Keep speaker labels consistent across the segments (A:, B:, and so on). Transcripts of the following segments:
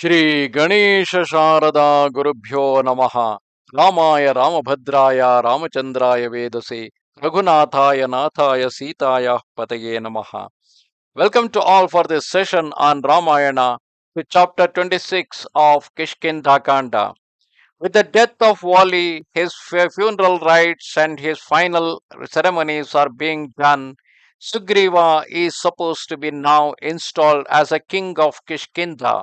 A: Shri Ganesha Sharada Gurubhyo Namaha Ramaya Ramabhadraya Ramachandraya Vedase Raghunathaya Nathaya Sitaya Pataye Namaha. Welcome to all for this session on Ramayana with chapter 26 of Kishkindha Kanda. With the death of Wali, his funeral rites and his final ceremonies are being done. Sugriva is supposed to be now installed as a king of Kishkindha.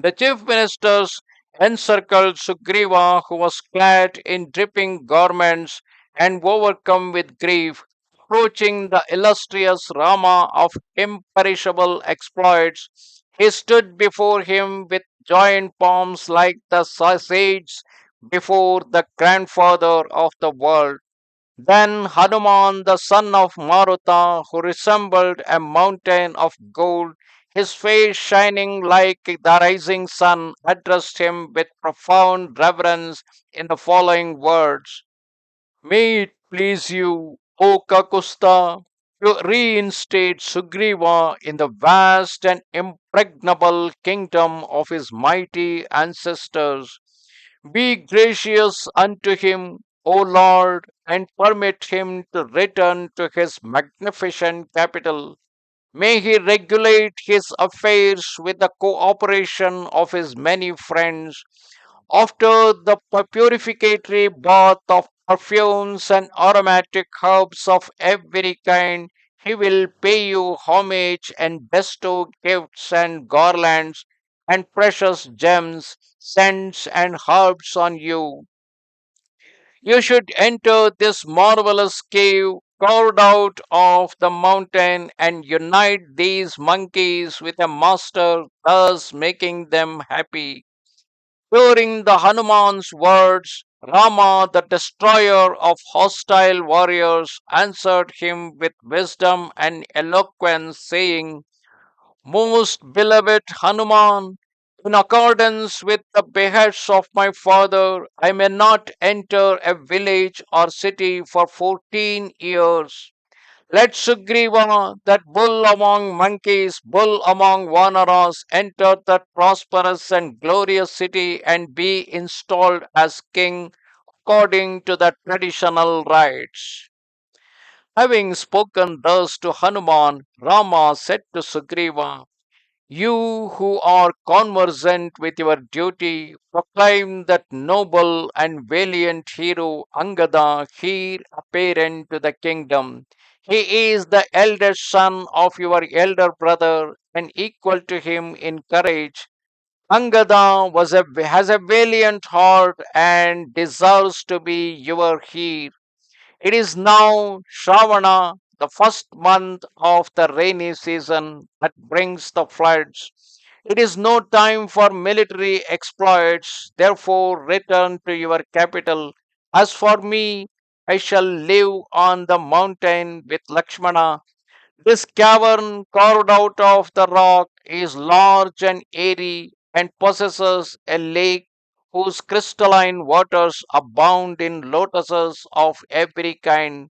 A: The chief ministers encircled Sugriva, who was clad in dripping garments and overcome with grief, approaching the illustrious Rama of imperishable exploits. He stood before him with joined palms like the sage before the grandfather of the world. Then Hanuman, the son of Maruta, who resembled a mountain of gold, his face shining like the rising sun, addressed him with profound reverence in the following words: May it please you, O Kakusta, to reinstate Sugriva in the vast and impregnable kingdom of his mighty ancestors. Be gracious unto him, O Lord, and permit him to return to his magnificent capital. May he regulate his affairs with the cooperation of his many friends. After the purificatory bath of perfumes and aromatic herbs of every kind, he will pay you homage and bestow gifts and garlands and precious gems, scents and herbs on you. You should enter this marvelous cave carved out of the mountain and unite these monkeys with a master, thus making them happy. During the Hanuman's words, Rama, the destroyer of hostile warriors, answered him with wisdom and eloquence, saying, Most beloved Hanuman, in accordance with the behests of my father, I may not enter a village or city for 14 years. Let Sugriva, that bull among monkeys, bull among vanaras, enter that prosperous and glorious city and be installed as king according to the traditional rites. Having spoken thus to Hanuman, Rama said to Sugriva, You who are conversant with your duty, proclaim that noble and valiant hero Angada, heir apparent to the kingdom. He is the eldest son of your elder brother and equal to him in courage. Angada has a valiant heart and deserves to be your heir. It is now Shravana, the first month of the rainy season that brings the floods. It is no time for military exploits, therefore, return to your capital. As for me, I shall live on the mountain with Lakshmana. This cavern carved out of the rock is large and airy and possesses a lake whose crystalline waters abound in lotuses of every kind.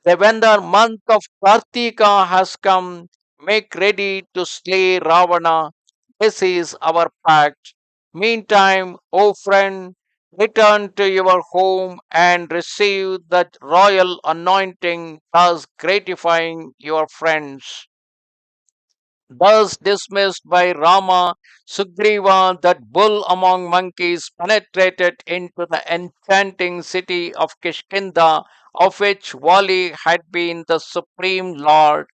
A: When the month of Kartika has come, make ready to slay Ravana. This is our pact. Meantime, O friend, return to your home and receive the royal anointing, thus gratifying your friends. Thus dismissed by Rama, Sugriva, that bull among monkeys, penetrated into the enchanting city of Kishkindha, of which Wali had been the supreme lord.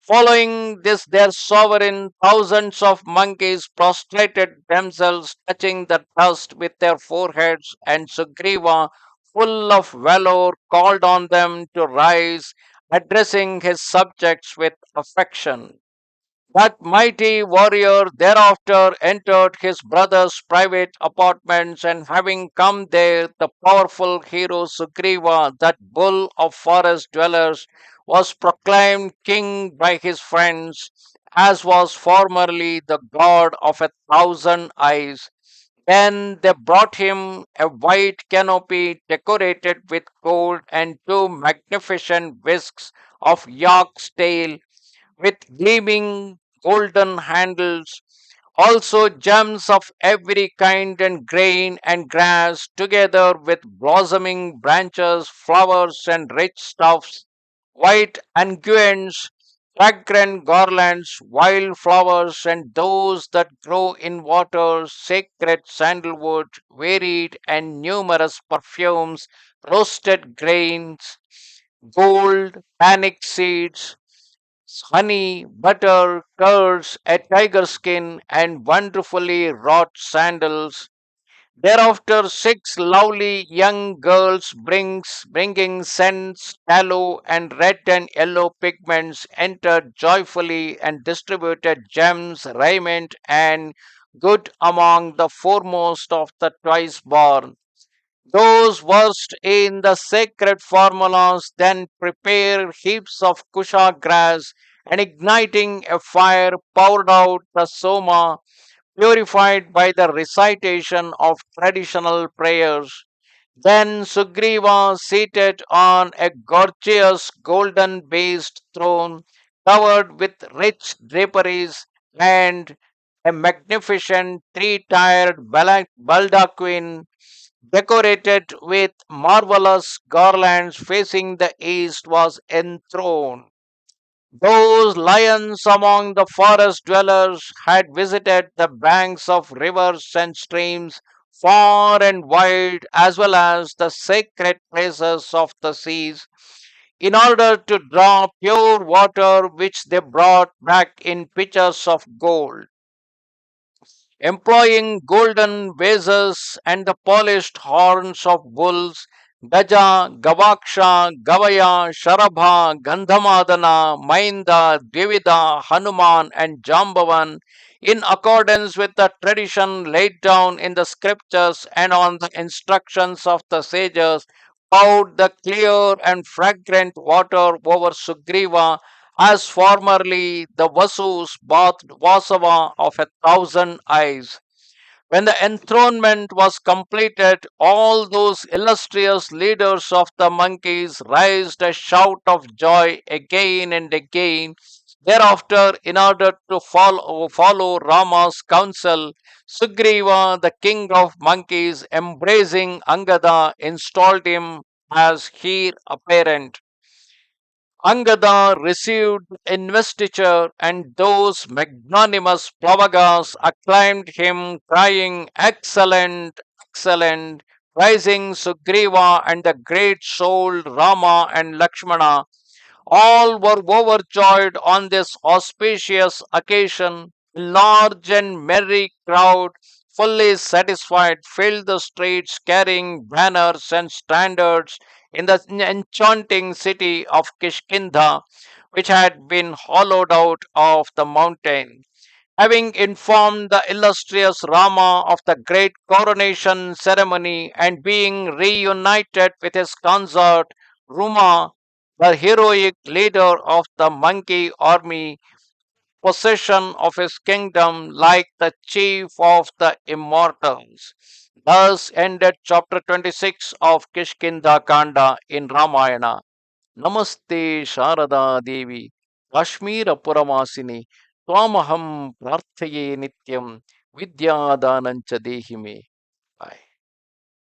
A: Following this, their sovereign, thousands of monkeys prostrated themselves, touching the dust with their foreheads, and Sugriva, full of valor, called on them to rise, addressing his subjects with affection. That mighty warrior thereafter entered his brother's private apartments, and having come there, the powerful hero Sugriva, that bull of forest dwellers, was proclaimed king by his friends, as was formerly the god of 1,000 eyes. Then they brought him a white canopy decorated with gold and two magnificent whisks of yak's tail with gleaming golden handles. Also, gems of every kind and grain and grass, together with blossoming branches, flowers, and rich stuffs, white unguents, fragrant garlands, wild flowers, and those that grow in water, sacred sandalwood, varied and numerous perfumes, roasted grains, gold, panic seeds, honey, butter, curds, a tiger skin, and wonderfully wrought sandals. Thereafter, six lovely young girls bringing scents, tallow, and red and yellow pigments entered joyfully and distributed gems, raiment, and good among the foremost of the twice born. Those versed in the sacred formulas then prepare heaps of kusha grass and igniting a fire poured out the soma, purified by the recitation of traditional prayers. Then Sugriva, seated on a gorgeous golden based throne covered with rich draperies and a magnificent three-tiered baldaquin decorated with marvelous garlands facing the east, was enthroned. Those lions among the forest dwellers had visited the banks of rivers and streams far and wide, as well as the sacred places of the seas, in order to draw pure water which they brought back in pitchers of gold, employing golden vases and the polished horns of bulls. Gaja, Gavaksha, Gavaya, Sharabha, Gandhamadana, Mainda, Devida, Hanuman, and Jambavan, in accordance with the tradition laid down in the scriptures and on the instructions of the sages, poured the clear and fragrant water over Sugriva, as formerly the Vasus bathed Vasava of a thousand eyes. When the enthronement was completed, all those illustrious leaders of the monkeys raised a shout of joy again and again. Thereafter, in order to follow Rama's counsel, Sugriva, the king of monkeys, embracing Angada, installed him as heir apparent. Angada received investiture, and those magnanimous Plavagas acclaimed him, crying, "Excellent, excellent," praising Sugriva and the great souled Rama and Lakshmana. All were overjoyed on this auspicious occasion. A large and merry crowd, fully satisfied, filled the streets carrying banners and standards in the enchanting city of Kishkindha, which had been hollowed out of the mountain. Having informed the illustrious Rama of the great coronation ceremony and being reunited with his consort Ruma, the heroic leader of the monkey army, possession of his kingdom like the chief of the immortals. Thus ended chapter 26 of Kishkindha Kanda in Ramayana. Namaste Sharada Devi, Kashmira Puramasini, Twamaham Prarthaye Nityam, Vidya Danancha Dehime.